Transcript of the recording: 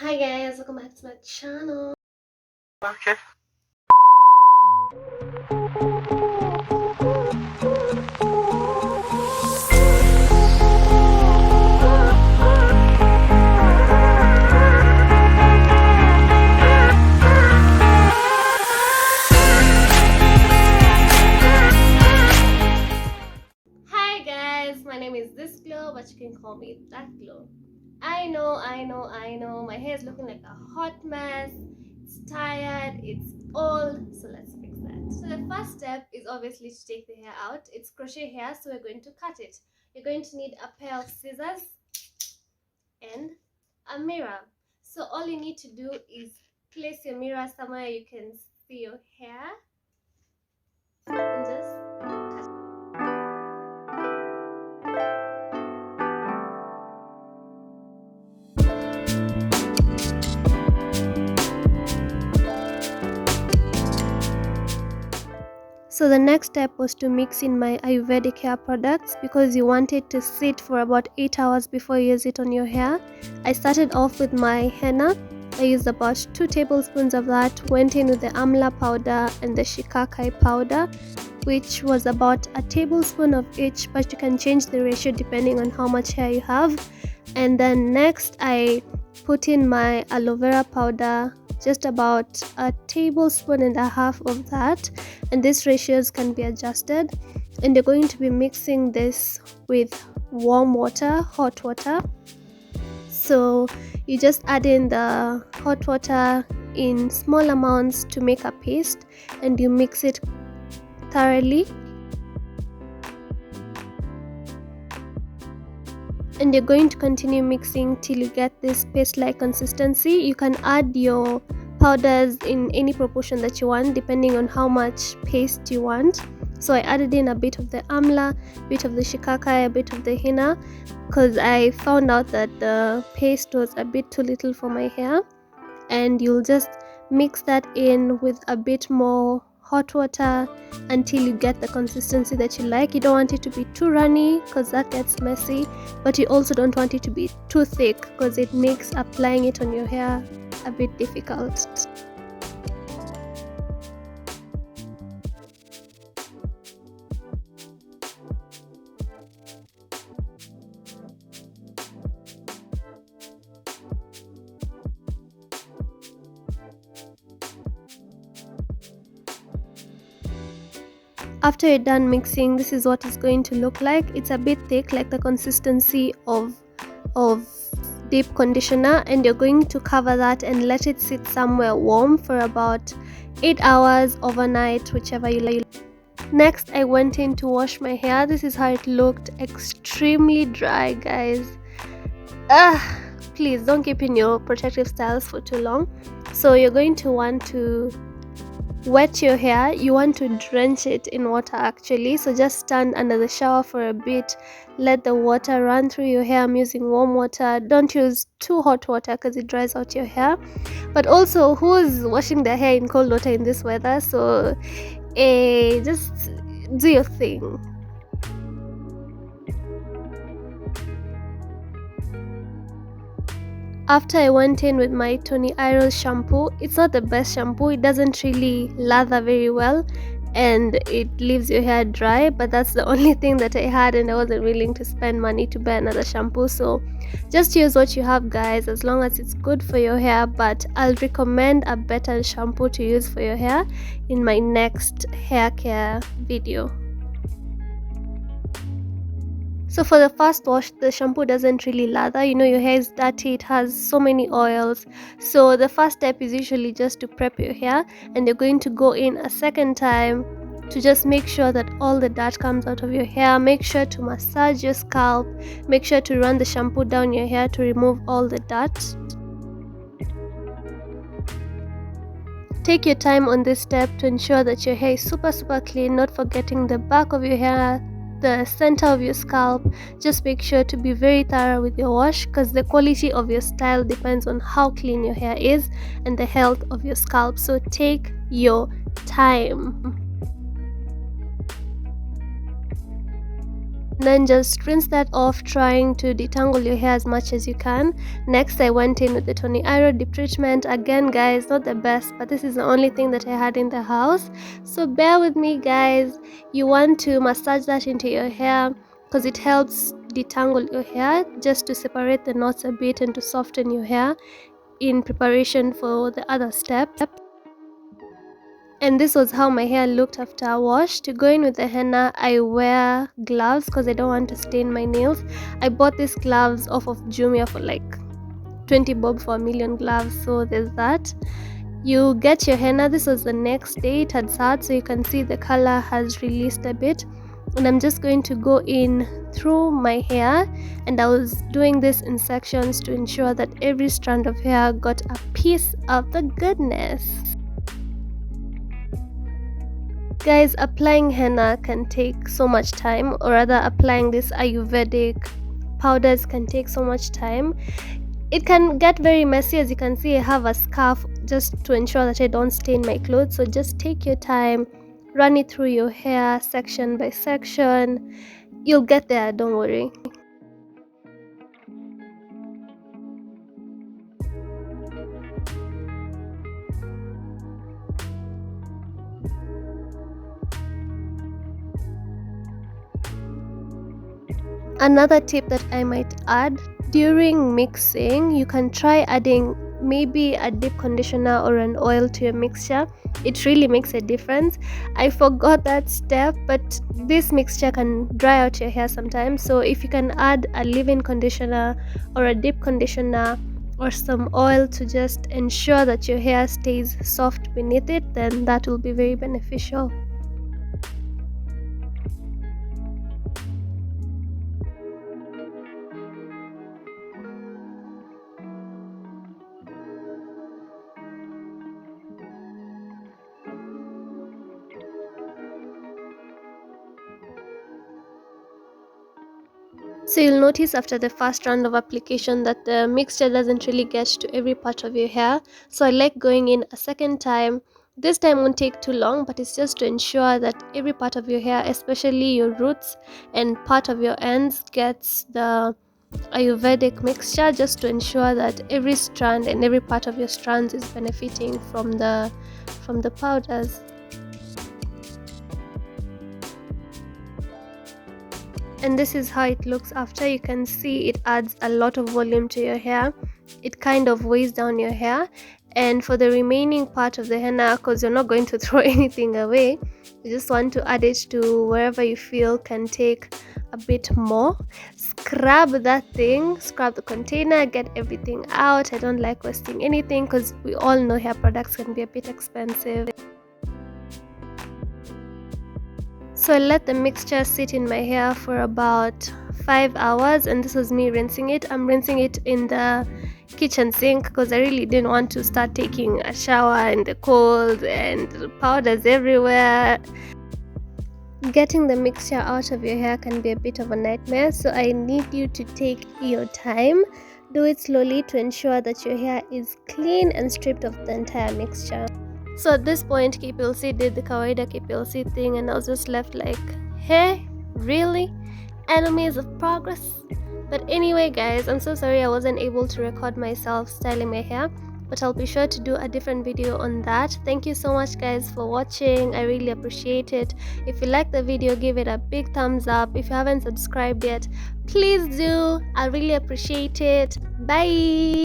Hi guys, welcome back to my channel. Okay. Hi guys, my name is This Glow, but you can call me That Glow. I know. My hair is looking like a hot mess. It's tired, it's old, so let's fix that. So the first step is obviously to take the hair out. It's crochet hair, so we're going to cut it. You're going to need a pair of scissors and a mirror. So all you need to do is place your mirror somewhere you can see your hair and just cut. So the next step was to mix in my Ayurvedic hair products because you want it to sit for about 8 hours before you use it on your hair. I started off with my henna. I used about 2 tablespoons of that, went in with the amla powder and the shikakai powder, which was about a tablespoon of each, but you can change the ratio depending on how much hair you have. And then next I put in my aloe vera powder, just about a tablespoon and a half of that, and these ratios can be adjusted. And you're going to be mixing this with warm water, hot water. So you just add in the hot water in small amounts to make a paste, and you mix it thoroughly. And you're going to continue mixing till you get this paste-like consistency. You can add your powders in any proportion that you want depending on how much paste you want. So I added in a bit of the amla, a bit of the shikakai, a bit of the henna, because I found out that the paste was a bit too little for my hair. And you'll just mix that in with a bit more hot water until you get the consistency that you like. You don't want it to be too runny because that gets messy, but you also don't want it to be too thick because it makes applying it on your hair a bit difficult. After you're done mixing, this is what it's going to look like. It's a bit thick, like the consistency of deep conditioner, and you're going to cover that and let it sit somewhere warm for about 8 hours overnight, whichever you like. Next, I went in to wash my hair. This is how it looked. Extremely dry, guys. Please don't keep in your protective styles for too long. So you're going to want to wet your hair. You want to drench it in water actually, so just stand under the shower for a bit, let the water run through your hair. I'm using warm water. Don't use too hot water because it dries out your hair. But also, who's washing their hair in cold water in this weather? So just do your thing. After I went in with my Tony Iroh shampoo, it's not the best shampoo. It doesn't really lather very well and it leaves your hair dry, but that's the only thing that I had, and I wasn't willing to spend money to buy another shampoo. So just use what you have, guys, as long as it's good for your hair. But I'll recommend a better shampoo to use for your hair in my next hair care video. So for the first wash, the shampoo doesn't really lather. You know, your hair is dirty, it has so many oils. So the first step is usually just to prep your hair, and you're going to go in a second time to just make sure that all the dirt comes out of your hair. Make sure to massage your scalp. Make sure to run the shampoo down your hair to remove all the dirt. Take your time on this step to ensure that your hair is super clean, not forgetting the back of your hair, the center of your scalp. Just make sure to be very thorough with your wash because the quality of your style depends on how clean your hair is and the health of your scalp. So take your time. Then just rinse that off, trying to detangle your hair as much as you can. Next, I went in with the Tony Airo deep treatment. Again, guys, not the best, but this is the only thing that I had in the house, so bear with me, guys. You want to massage that into your hair because it helps detangle your hair, just to separate the knots a bit and to soften your hair in preparation for the other step. And this was how my hair looked after a wash. To go in with the henna, I wear gloves because I don't want to stain my nails. I bought these gloves off of Jumia for like 20 bob for a million gloves, so there's that. You get your henna. This was the next day. It had sat, so you can see the color has released a bit. And I'm just going to go in through my hair, and I was doing this in sections to ensure that every strand of hair got a piece of the goodness. Guys, applying henna can take so much time, or rather applying this Ayurvedic powders can take so much time. It can get very messy. As you can see, I have a scarf just to ensure that I don't stain my clothes. So just take your time, run it through your hair section by section. You'll get there, don't worry. Another tip that I might add: during mixing, you can try adding maybe a deep conditioner or an oil to your mixture. It really makes a difference. I forgot that step, but this mixture can dry out your hair sometimes, so if you can add a leave-in conditioner or a deep conditioner or some oil to just ensure that your hair stays soft beneath it, then that will be very beneficial. So you'll notice after the first round of application that the mixture doesn't really get to every part of your hair. So I like going in a second time. This time won't take too long, but it's just to ensure that every part of your hair, especially your roots and part of your ends, gets the Ayurvedic mixture, just to ensure that every strand and every part of your strands is benefiting from the powders. And this is how it looks after. You can see it adds a lot of volume to your hair. It kind of weighs down your hair. And for the remaining part of the henna, because you're not going to throw anything away, you just want to add it to wherever you feel can take a bit more. Scrub that thing, scrub the container, get everything out. I don't like wasting anything because we all know hair products can be a bit expensive. So I let the mixture sit in my hair for about 5 hours, and this was me rinsing it. I'm rinsing it in the kitchen sink because I really didn't want to start taking a shower in the cold and powders everywhere. Getting the mixture out of your hair can be a bit of a nightmare, so I need you to take your time. Do it slowly to ensure that your hair is clean and stripped of the entire mixture. So at this point, KPLC did the kawaida KPLC thing, and I was just left like, hey, really? Enemies of progress? But anyway, guys, I'm so sorry I wasn't able to record myself styling my hair, but I'll be sure to do a different video on that. Thank you so much, guys, for watching. I really appreciate it. If you like the video, give it a big thumbs up. If you haven't subscribed yet, please do. I really appreciate it. Bye.